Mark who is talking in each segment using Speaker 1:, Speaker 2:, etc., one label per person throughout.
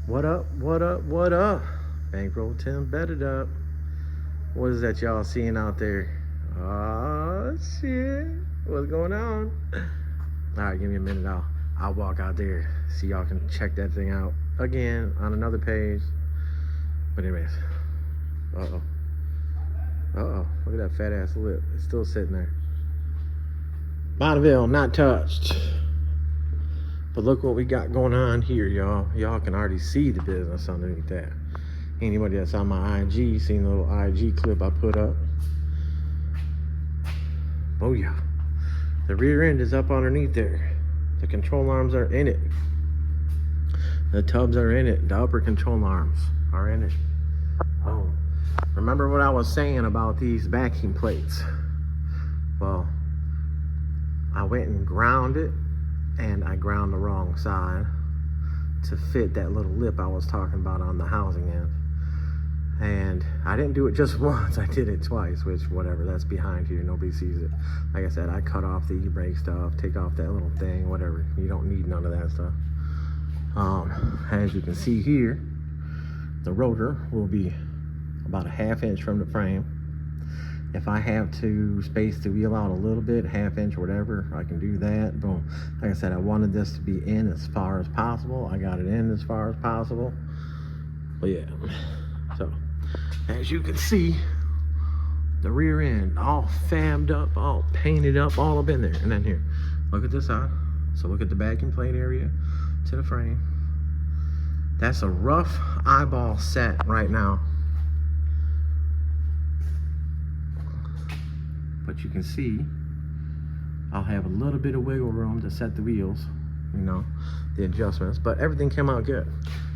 Speaker 1: What up, what up, what up? Bankroll Tim bedded up. What is that y'all seeing out there? Oh shit. What's going on? Alright, give me a minute. I'll walk out there so y'all can check that thing out again on another page. But anyways. Uh-oh. Uh-oh. Look at that fat ass lip. It's still sitting there. Bonneville, not touched. But look what we got going on here, y'all. Y'all can already see the business underneath that. Anybody that's on my IG, seen the little IG clip I put up. Oh yeah. The rear end is up underneath there. The control arms are in it. The tubs are in it. The upper control arms are in it. Oh. Remember what I was saying about these backing plates? Well, I went and ground it, and I ground the wrong side to fit that little lip I was talking about on the housing end. And I didn't do it just once, I did it twice, which whatever, that's behind here, nobody sees it. Like I said, I cut off the e-brake stuff, take off that little thing, whatever. You don't need none of that stuff. As you can see here, the rotor will be about a 1/2 inch from the frame. If I have to space the wheel out a little bit, 1/2 inch or whatever, I can do that. Boom. Like I said, I wanted this to be in as far as possible. I got it in as far as possible. But yeah, so as you can see, the rear end all fammed up, all painted up, all up in there. And then here, look at this side. So look at the backing plate area to the frame. That's a rough eyeball set right now. But you can see I'll have a little bit of wiggle room to set the wheels, you know, the adjustments, but everything came out good.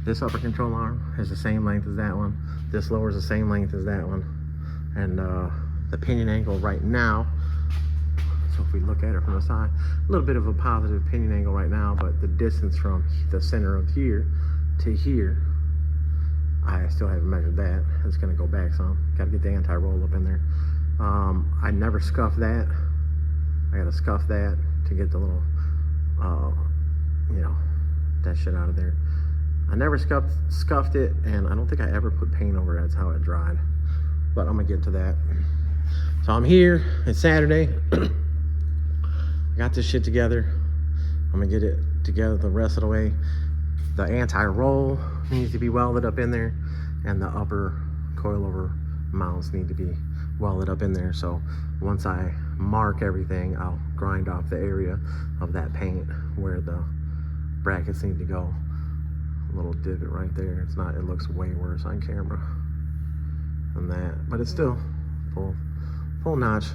Speaker 1: This upper control arm is the same length as that one. This lower is the same length as that one. And the pinion angle right now, so if we look at it from the side, a little bit of a positive pinion angle right now, but the distance from the center of here to here, I still haven't measured that. It's gonna go back some. Gotta get the anti-roll up in there. I never scuff that. I gotta scuff that to get the little, you know, that shit out of there. I never scuffed it, and I don't think I ever put paint over it. That's how it dried. But I'm gonna get to that. So I'm here. It's Saturday. I got this shit together. I'm gonna get it together the rest of the way. The anti-roll needs to be welded up in there, and the upper coilover mounts need to be welded up in there. So once I mark everything, I'll grind off the area of that paint where the brackets need to go. A little divot right there. It's not, it looks way worse on camera than that, but it's still full notch.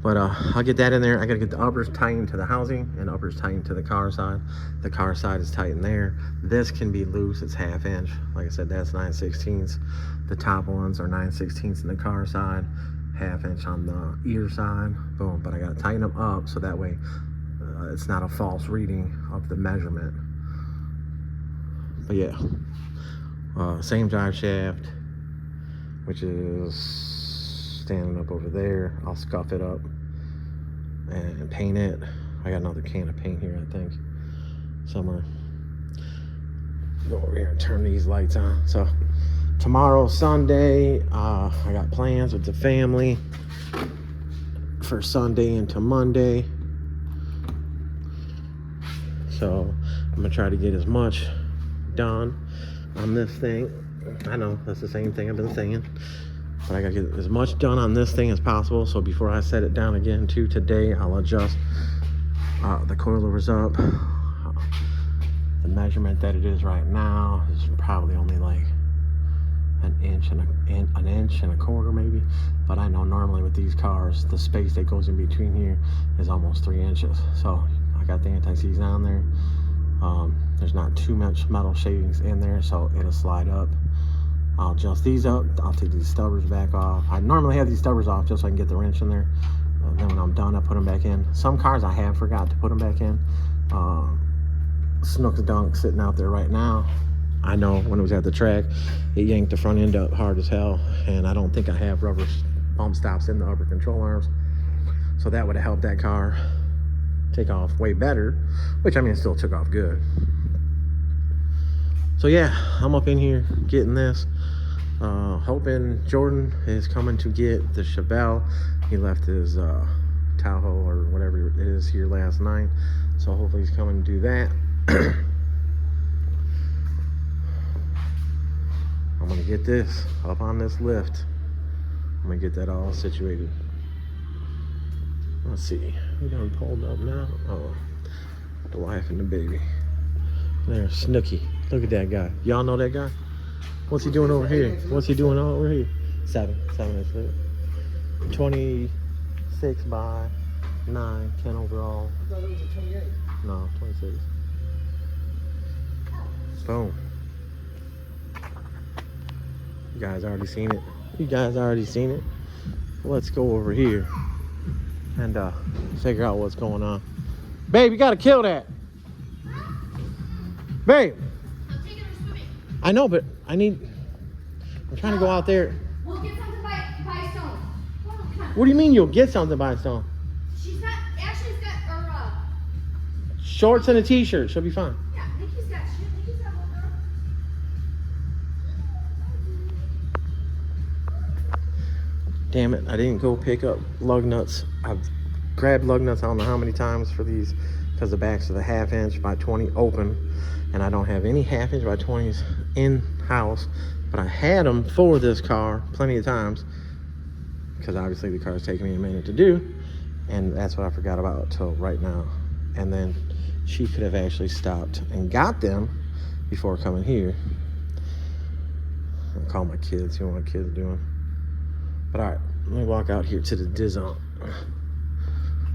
Speaker 1: But I'll get that in there. I gotta get the uppers tightened to the housing and uppers tightened to the car side. The car side is tightened there. This can be loose, it's 1/2 inch. Like I said, that's 9/16. The top ones are 9/16 in the car side, 1/2 inch on the ear side. Boom, but I gotta tighten them up so that way it's not a false reading of the measurement. But yeah, same drive shaft, which is standing up over there. I'll scuff it up and paint it. I got another can of paint here, I think, somewhere. Go over here and turn these lights on. So tomorrow, Sunday, I got plans with the family for Sunday into Monday. So I'm gonna try to get as much done on this thing. I know that's the same thing I've been saying, but I gotta get as much done on this thing as possible. So before I set it down again too today, I'll adjust the coilovers up. The measurement that it is right now is probably only like an inch and a quarter maybe. But I know normally with these cars, the space that goes in between here is almost 3 inches. So I got the anti-seize on there. There's not too much metal shavings in there, so it'll slide up. I'll adjust these up. I'll take these stubbers back off. I normally have these stubbers off just so I can get the wrench in there. Then when I'm done, I put them back in. Some cars I have forgot to put them back in. Snook's Donk sitting out there right now. I know when it was at the track, it yanked the front end up hard as hell, and I don't think I have rubber bump stops in the upper control arms. So that would have helped that car take off way better, which I mean, it still took off good. So yeah, I'm up in here getting this. Hoping Jordan is coming to get the Chevelle. He left his Tahoe or whatever it is here last night. So hopefully he's coming to do that. I'm gonna get this up on this lift. I'm gonna get that all situated. Let's see, we done pulled up now. Oh, the wife and the baby. There's Snooky. Look at that guy. Y'all know that guy? What's he doing over here? What's he doing over here? 7 inch lift. 26 by 9, 10 overall.
Speaker 2: I thought it was a 28.
Speaker 1: No, 26. Boom. You guys already seen it. Let's go over here and figure out what's going on. Babe, you gotta kill that. Babe.
Speaker 3: I'm taking her swimming.
Speaker 1: I know, but I'm trying to go out there.
Speaker 3: We'll get something by Stone. Oh, come on.
Speaker 1: What do you mean you'll get something by Stone?
Speaker 3: She's got her,
Speaker 1: Shorts and a t-shirt. She'll be fine.
Speaker 3: yeah, Nikki's got shit. Nikki's got one girl.
Speaker 1: Damn it, I didn't go pick up lug nuts. I've grabbed lug nuts I don't know how many times for these because the backs are the 1/2 inch by 20 open, and I don't have any 1/2 inch by 20s in house, but I had them for this car plenty of times because obviously the car's taking me a minute to do, and that's what I forgot about till right now. And then she could have actually stopped and got them before coming here. I'll call my kids, see what my kids are doing. But all right, let me walk out here to the Dizon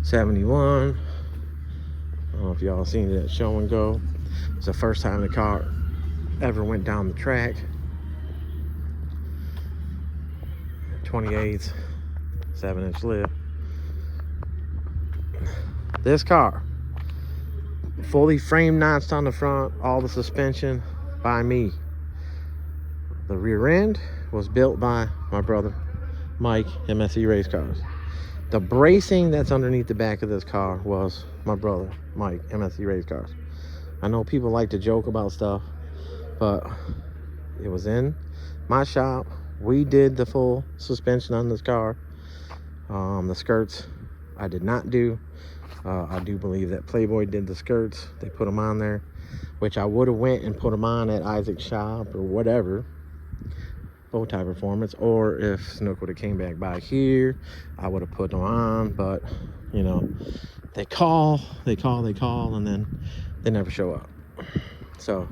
Speaker 1: 71. I don't know if y'all seen that show and go. It's the first time the car ever went down the track. 28, 7 inch lift. This car, fully frame notched on the front, all the suspension by me. The rear end was built by my brother Mike, MSC Race Cars. The bracing that's underneath the back of this car was my brother Mike, MSC Race Cars. I know people like to joke about stuff, but it was in my shop. We did the full suspension on this car. The skirts I did not do. I do believe that Playboy did the skirts. They put them on there, which I would have went and put them on at Isaac's shop or whatever, Bowtie Performance, or if Snook would have came back by here, I would have put them on. But you know, they call, and then they never show up. So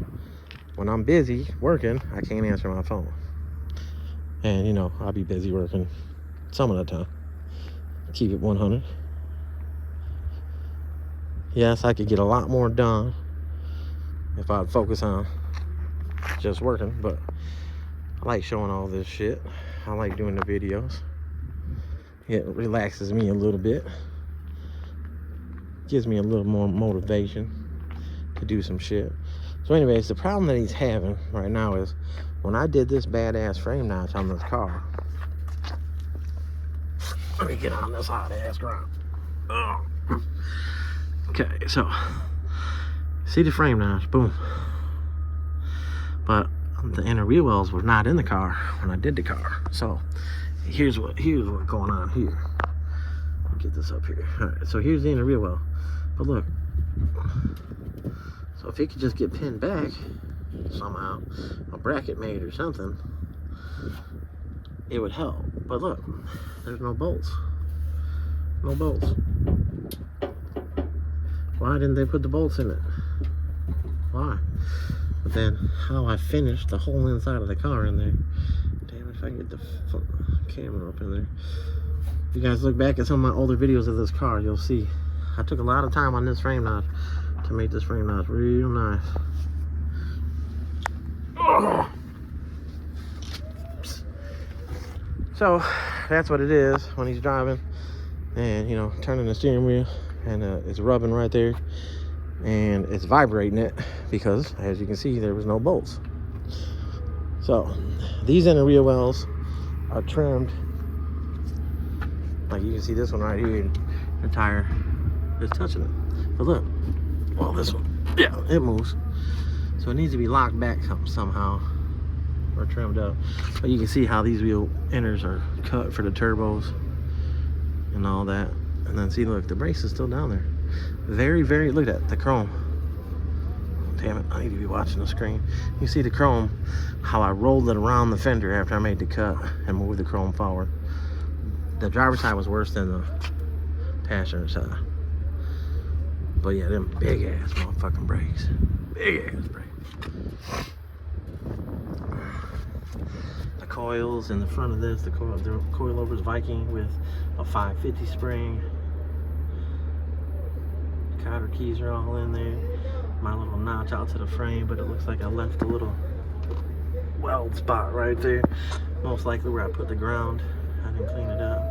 Speaker 1: when I'm busy working, I can't answer my phone, and you know, I'll be busy working some of the time. Keep it 100. Yes, I could get a lot more done if I'd focus on just working, but I like showing all this shit. I like doing the videos. It relaxes me a little bit. Gives me a little more motivation to do some shit. So anyways, the problem that he's having right now is when I did this badass frame notch on this car. Let me get on this hot ass ground. Oh. Okay, so see the frame notch, boom. But the inner wheel wells were not in the car when I did the car. So here's what's going on here. Let me get this up here. All right, so here's the inner wheel well. But look, so if it could just get pinned back somehow, a bracket made or something, it would help. But look, there's no bolts. No bolts. Why didn't they put the bolts in it? Why? But then how I finished the whole inside of the car in there. Damn, if I can get the camera up in there. If you guys look back at some of my older videos of this car, you'll see I took a lot of time on this frame notch to make this frame notch real nice. Oh. So that's what it is when he's driving and, you know, turning the steering wheel, and it's rubbing right there and it's vibrating it because, as you can see, there was no bolts. So these inner wheel wells are trimmed, like you can see this one right here, the tire is touching it. But look, well, this one, yeah, it moves. So it needs to be locked back somehow or trimmed up. But you can see how these wheel inners are cut for the turbos and all that. And then see, look, the brakes is still down there. Very, very, look at that, the chrome. Damn it, I need to be watching the screen. You see the chrome, how I rolled it around the fender after I made the cut and moved the chrome forward. The driver's side was worse than the passenger side. But yeah, them big ass motherfucking brakes. Big ass brakes. The coils in the front of this, the coilovers Viking with a 550 spring. Cotter keys are all in there. My little notch out to the frame, but it looks like I left a little weld spot right there. Most likely where I put the ground. I didn't clean it up.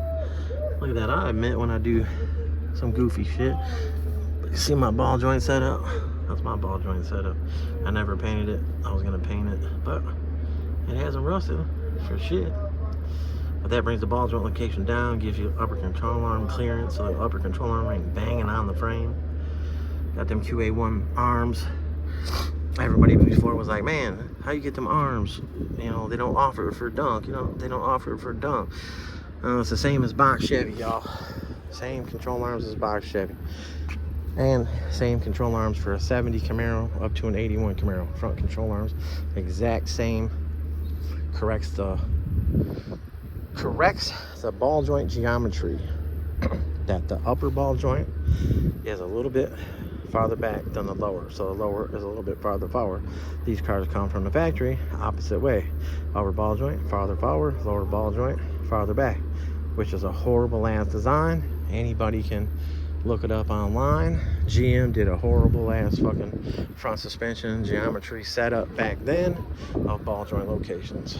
Speaker 1: Look at that, I admit when I do some goofy shit. You see my ball joint setup? That's my ball joint setup. I never painted it. I was gonna paint it, but it hasn't rusted for shit. But that brings the ball joint location down, gives you upper control arm clearance, so the upper control arm ain't banging on the frame. Got them QA1 arms. Everybody before was like, man, how you get them arms? You know, they don't offer it for Donk. You know, they don't offer it for Donk. It's the same as box Chevy, y'all. Same control arms as box Chevy. And same control arms for a 70 Camaro up to an 81 Camaro. Front control arms, exact same. Corrects the ball joint geometry. That the upper ball joint is a little bit farther back than the lower, so the lower is a little bit farther forward. These cars come from the factory opposite way. Upper ball joint farther forward, lower ball joint farther back, which is a horrible ass design. Anybody can look it up online. GM did a horrible ass fucking front suspension geometry setup back then of ball joint locations.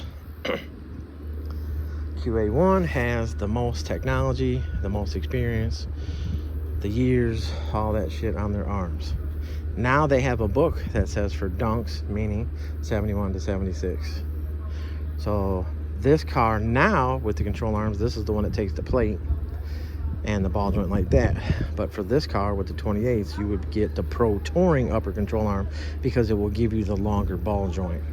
Speaker 1: QA1 has the most technology, the most experience, the years, all that shit on their arms. Now they have a book that says for Donks, meaning 71 to 76. So this car now with the control arms, this is the one that takes the plate and the ball joint like that. But for this car with the 28s, you would get the Pro Touring upper control arm because it will give you the longer ball joint.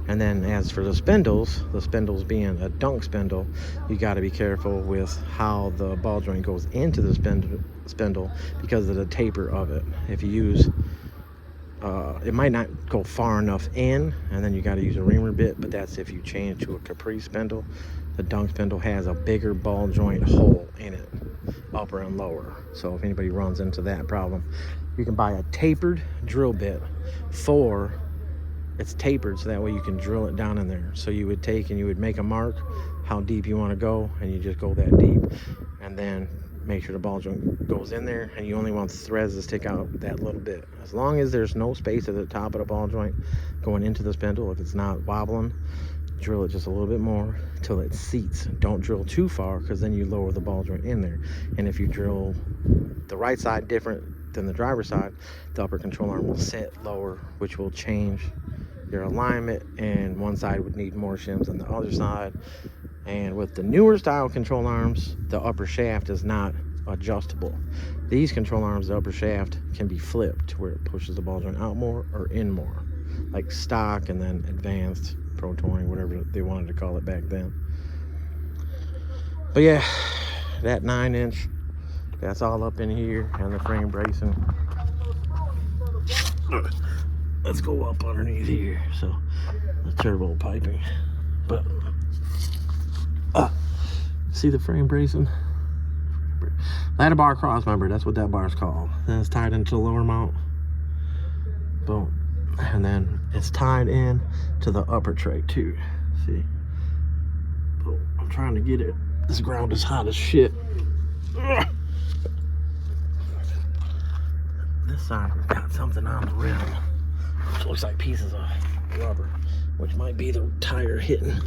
Speaker 1: And then as for the spindles being a Donk spindle, you got to be careful with how the ball joint goes into the spindle because of the taper of it. If you use, it might not go far enough in, and then you got to use a reamer bit, but that's if you change to a Capri spindle. The Donk spindle has a bigger ball joint hole in it, upper and lower. So if anybody runs into that problem, you can buy a tapered drill bit for it's tapered, so that way you can drill it down in there. So you would take and you would make a mark how deep you want to go, and you just go that deep, and then make sure the ball joint goes in there, and you only want the threads to stick out that little bit. As long as there's no space at the top of the ball joint going into the spindle, if it's not wobbling, drill it just a little bit more till it seats. Don't drill too far, because then you lower the ball joint in there. And if you drill the right side different than the driver's side, the upper control arm will sit lower, which will change your alignment, and one side would need more shims than the other side. And with the newer style control arms, the upper shaft is not adjustable. These control arms, the upper shaft can be flipped to where it pushes the ball joint out more or in more, like stock and then advanced, Pro Touring, whatever they wanted to call it back then. But yeah, that 9-inch, that's all up in here, and the frame bracing. Let's go up underneath here. So the turbo piping, but see the frame bracing, ladder bar cross member, that's what that bar is called. Then it's tied into the lower mount, boom, and then it's tied in to the upper tray too. See, boom. I'm trying to get it, this ground is hot as shit. This side got something on the rim, which looks like pieces of rubber, which might be the tire hitting.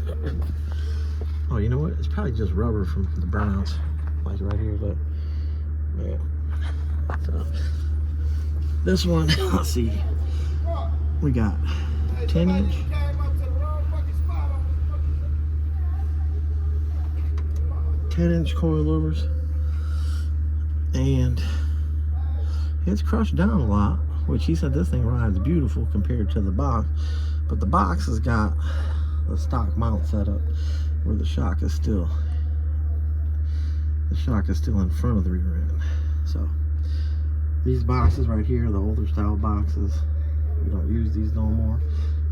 Speaker 1: Oh, you know what? It's probably just rubber from the burnouts, like right here. But yeah. So this one, let's see, we got 10-inch, 10-inch coilovers, and it's crushed down a lot. which he said this thing rides beautiful compared to the box, but the box has got the stock mount set up where the shock is still in front of the rear end. So these boxes right here, the older style boxes, we don't use these no more.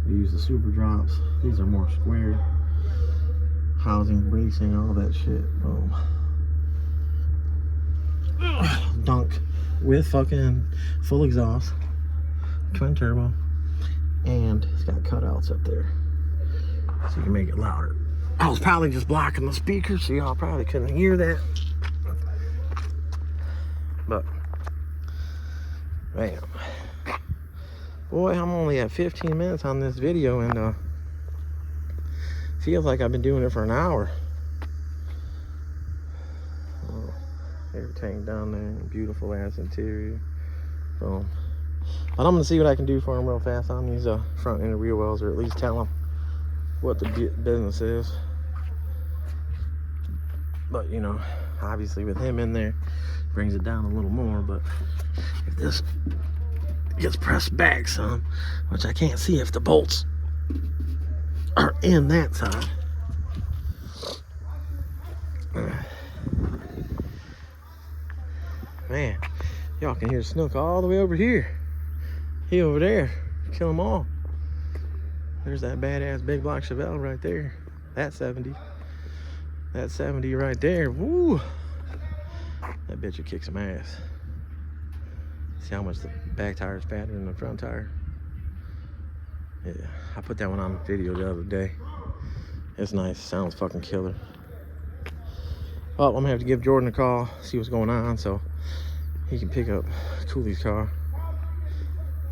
Speaker 1: We use the super drops. These are more square. Housing, bracing, all that shit. Boom. Donk with fucking full exhaust, twin turbo, and it's got cutouts up there so you can make it louder. I was probably just blocking the speakers, so y'all probably couldn't hear that. But bam. Boy, I'm only at 15 minutes on this video, and feels like I've been doing it for an hour. Oh, air tank down there, beautiful ass interior. Boom. But I'm gonna see what I can do for him real fast on these front and rear wells, or at least tell him what the business is. But you know, obviously with him in there, brings it down a little more. But if this gets pressed back some, which I can't see if the bolts are in that side. Man, y'all can hear Snook all the way over here. He over there, kill them all. There's that badass big block Chevelle right there. That 70. That 70 right there. Woo! That bitch will kick some ass. See how much the back tire is fatter than the front tire? Yeah, I put that one on video the other day. It's nice, sounds fucking killer. Oh, I'm gonna have to give Jordan a call, see what's going on, so he can pick up Cooley's car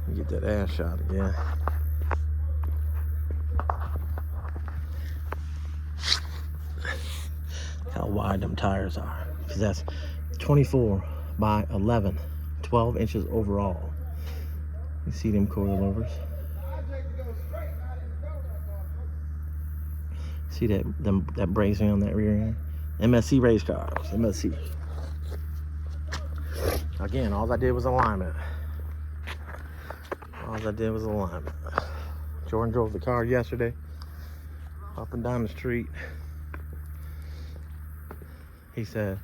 Speaker 1: and get that ass shot again. How wide them tires are, because that's 24 by 11, 12 inches overall. You see them coilovers? See that bracing on that rear end? MSC race cars, MSC. Again, all I did was alignment. Jordan drove the car yesterday, up and down the street. He said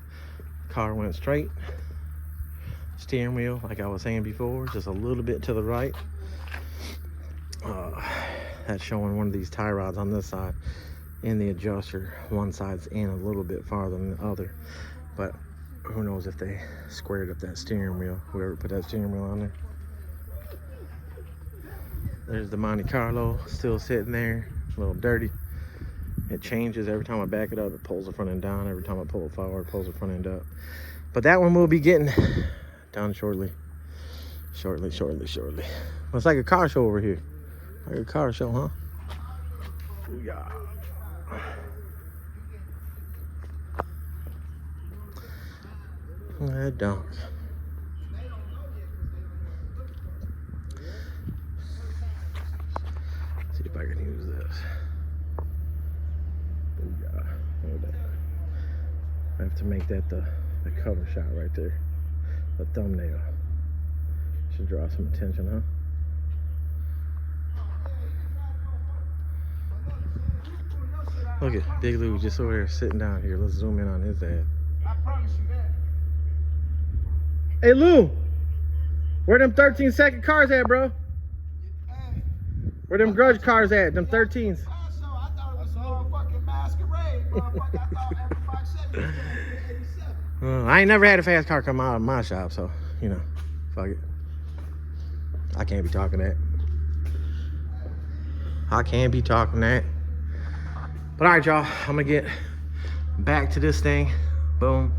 Speaker 1: car went straight. Steering wheel, like I was saying before, just a little bit to the right. That's showing one of these tie rods on this side. In the adjuster, one side's in a little bit farther than the other, but who knows if they squared up that steering wheel, whoever put that steering wheel on there. There's the Monte Carlo still sitting there, a little dirty. It changes every time I back it up. It pulls the front end down. Every time I pull it forward, it pulls the front end up. But that one will be getting done shortly. Shortly. It's like a car show over here. Like a car show, huh? Yeah. That Donk. See if I can use this. I have to make that the cover shot right there. The thumbnail. Should draw some attention, huh? Look at Big Lou just over there sitting down here. Let's zoom in on his ass.
Speaker 2: I promise you that.
Speaker 1: Hey Lou, where them 13-second cars at, bro?
Speaker 2: Hey,
Speaker 1: Where them grudge cars at? Them 13s.
Speaker 2: I thought it was a motherfucking masquerade. Motherfucker, I thought every 5 seconds was 87.
Speaker 1: I ain't never had a fast car come out of my shop, so, you know, fuck it. I can't be talking that. But all right, y'all, I'm gonna get back to this thing. Boom.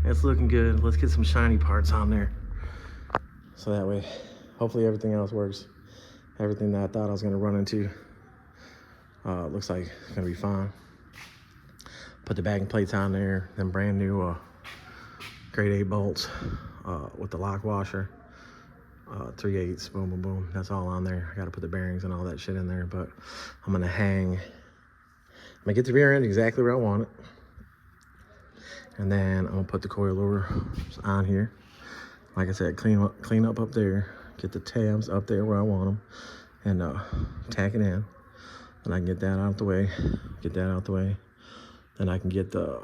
Speaker 1: It's looking good. Let's get some shiny parts on there. So that way, hopefully everything else works. Everything that I thought I was gonna run into looks like it's gonna be fine. Put the backing plates on there, then brand new grade 8 bolts with the lock washer. 3/8, boom, boom, boom. That's all on there. I gotta put the bearings and all that shit in there, but I'm gonna get the rear end exactly where I want it. And then I'm gonna put the coilover on here. Like I said, clean up there, get the tabs up there where I want them, and tack it in. And I can get that out the way, Then I can get the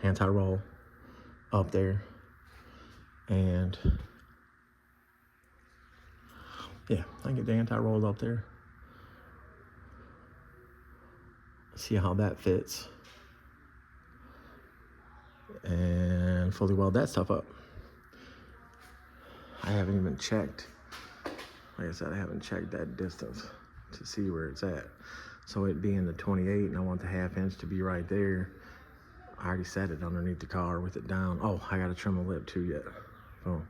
Speaker 1: anti-roll up there. And yeah, I can get the anti-roll up there. See how that fits. And fully weld that stuff up. I haven't even checked. Like I said, I haven't checked that distance to see where it's at. So it being the 28 and I want the 1/2 inch to be right there. I already set it underneath the car with it down. Oh, I gotta trim a lip too yet. Oh,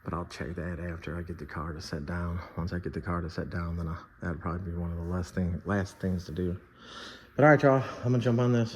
Speaker 1: but I'll check that after I get the car to set down. Once I get the car to set down, then that'll probably be one of the last things to do. But all right, y'all, I'm gonna jump on this.